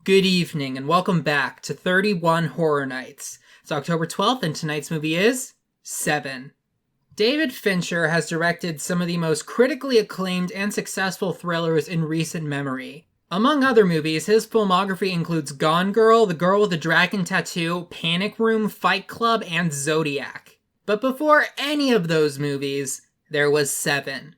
Good evening, and welcome back to 31 Horror Nights. It's October 12th, and tonight's movie is Seven. David Fincher has directed some of the most critically acclaimed and successful thrillers in recent memory. Among other movies, his filmography includes Gone Girl, The Girl with the Dragon Tattoo, Panic Room, Fight Club, and Zodiac. But before any of those movies, there was Seven.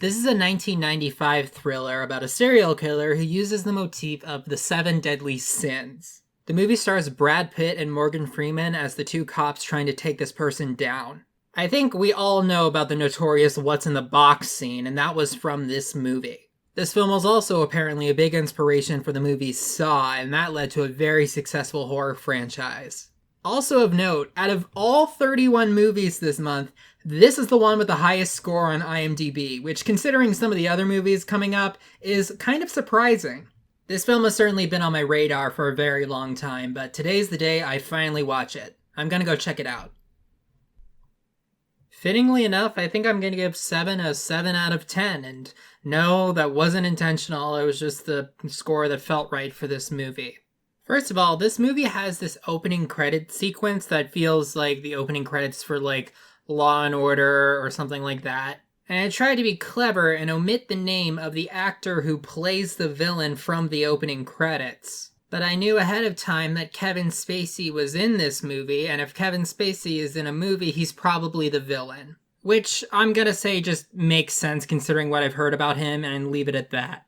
This is a 1995 thriller about a serial killer who uses the motif of the 7 deadly sins. The movie stars Brad Pitt and Morgan Freeman as the two cops trying to take this person down. I think we all know about the notorious What's in the Box scene, and that was from this movie. This film was also apparently a big inspiration for the movie Saw, and that led to a very successful horror franchise. Also of note, out of all 31 movies this month, this is the one with the highest score on IMDb, which, considering some of the other movies coming up, is kind of surprising. This film has certainly been on my radar for a very long time, but today's the day I finally watch it. I'm gonna go check it out. Fittingly enough, I think I'm gonna give Seven a 7 out of 10, and no, that wasn't intentional, it was just the score that felt right for this movie. First of all, this movie has this opening credit sequence that feels like the opening credits for, Law and Order or something like that. And I tried to be clever and omit the name of the actor who plays the villain from the opening credits. But I knew ahead of time that Kevin Spacey was in this movie, and if Kevin Spacey is in a movie, he's probably the villain. Which I'm gonna say just makes sense considering what I've heard about him, and leave it at that.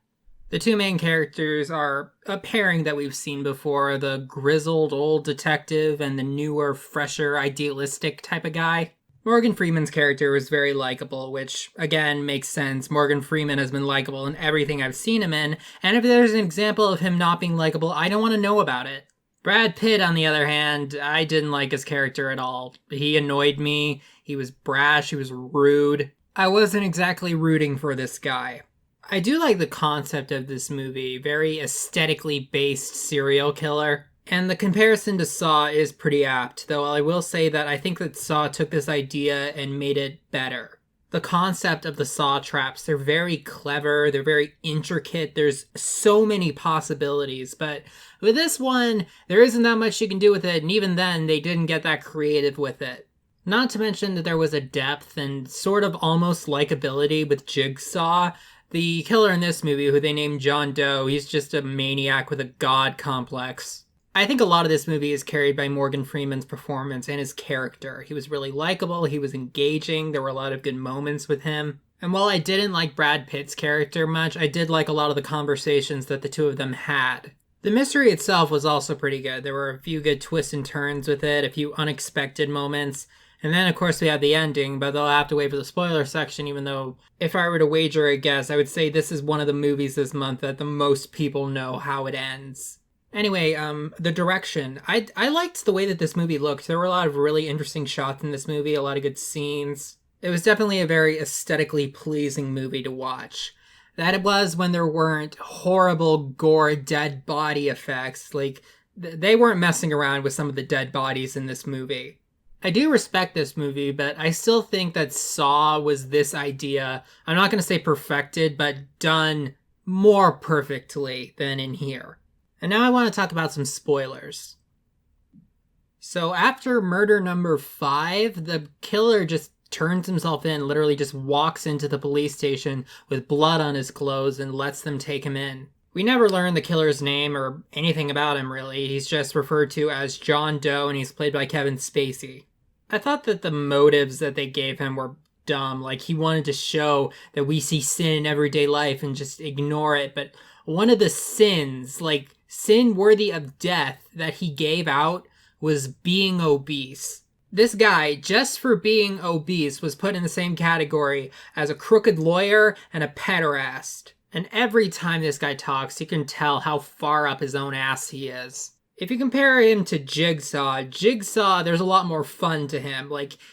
The two main characters are a pairing that we've seen before, the grizzled old detective and the newer, fresher, idealistic type of guy. Morgan Freeman's character was very likable, which, again, makes sense. Morgan Freeman has been likable in everything I've seen him in, and if there's an example of him not being likable, I don't want to know about it. Brad Pitt, on the other hand, I didn't like his character at all. He annoyed me, he was brash, he was rude. I wasn't exactly rooting for this guy. I do like the concept of this movie, very aesthetically based serial killer. And the comparison to Saw is pretty apt, though I will say that I think that Saw took this idea and made it better. The concept of the Saw traps, they're very clever, they're very intricate, there's so many possibilities, but with this one, there isn't that much you can do with it, and even then, they didn't get that creative with it. Not to mention that there was a depth and sort of almost likability with Jigsaw. The killer in this movie, who they named John Doe, he's just a maniac with a god complex. I think a lot of this movie is carried by Morgan Freeman's performance and his character. He was really likable, he was engaging, there were a lot of good moments with him. And while I didn't like Brad Pitt's character much, I did like a lot of the conversations that the two of them had. The mystery itself was also pretty good. There were a few good twists and turns with it, a few unexpected moments. And then, of course, we had the ending, but they'll have to wait for the spoiler section, even though if I were to wager a guess, I would say this is one of the movies this month that the most people know how it ends. Anyway, the direction. I liked the way that this movie looked. There were a lot of really interesting shots in this movie, a lot of good scenes. It was definitely a very aesthetically pleasing movie to watch. That it was when there weren't horrible, gore, dead body effects. They weren't messing around with some of the dead bodies in this movie. I do respect this movie, but I still think that Saw was this idea, I'm not going to say perfected, but done more perfectly than in here. And now I want to talk about some spoilers. So after murder number 5, the killer just turns himself in, literally just walks into the police station with blood on his clothes and lets them take him in. We never learn the killer's name or anything about him, really. He's just referred to as John Doe, and he's played by Kevin Spacey. I thought that the motives that they gave him were dumb. He wanted to show that we see sin in everyday life and just ignore it, but one of the sins, sin worthy of death that he gave out was being obese. This guy, just for being obese, was put in the same category as a crooked lawyer and a pederast. And every time this guy talks, you can tell how far up his own ass he is. If you compare him to Jigsaw, there's a lot more fun to him.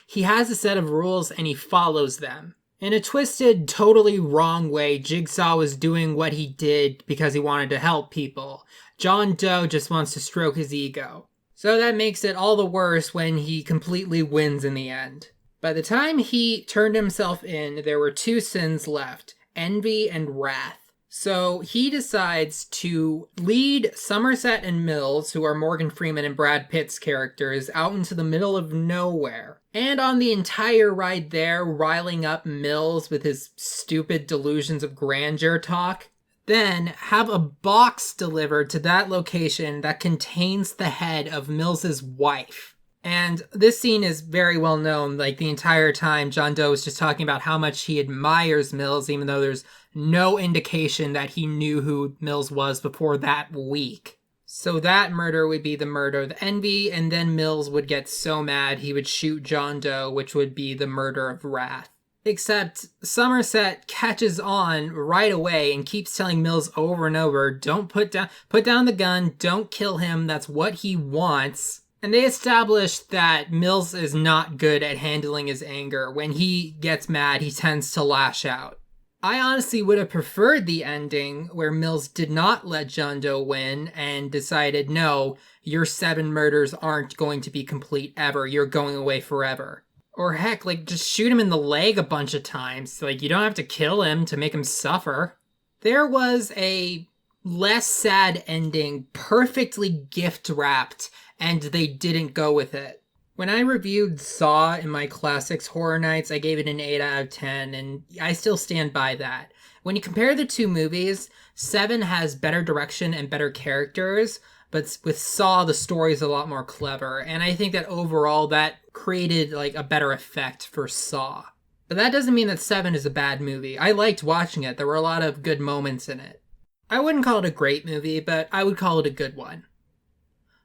He has a set of rules and he follows them. In a twisted, totally wrong way, Jigsaw was doing what he did because he wanted to help people. John Doe just wants to stroke his ego. So that makes it all the worse when he completely wins in the end. By the time he turned himself in, there were 2 sins left, envy and wrath. So he decides to lead Somerset and Mills, who are Morgan Freeman and Brad Pitt's characters, out into the middle of nowhere. And on the entire ride there, riling up Mills with his stupid delusions of grandeur talk. Then have a box delivered to that location that contains the head of Mills's wife. And this scene is very well known. Like, the entire time, John Doe is just talking about how much he admires Mills, even though there's no indication that he knew who Mills was before that week. So that murder would be the murder of envy, and then Mills would get so mad he would shoot John Doe, which would be the murder of wrath. Except Somerset catches on right away and keeps telling Mills over and over, don't put down the gun, don't kill him, that's what he wants. And they establish that Mills is not good at handling his anger. When he gets mad, he tends to lash out. I honestly would have preferred the ending where Mills did not let John Doe win and decided, no, your 7 murders aren't going to be complete ever. You're going away forever. Or heck, like, just shoot him in the leg a bunch of times. Like, you don't have to kill him to make him suffer. There was a less sad ending, perfectly gift-wrapped, and they didn't go with it. When I reviewed Saw in my Classics Horror Nights, I gave it an 8 out of 10, and I still stand by that. When you compare the two movies, 7 has better direction and better characters, but with Saw, the story is a lot more clever, and I think that overall that created like a better effect for Saw. But that doesn't mean that 7 is a bad movie. I liked watching it. There were a lot of good moments in it. I wouldn't call it a great movie, but I would call it a good one.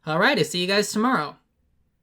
Alright, I'll see you guys tomorrow.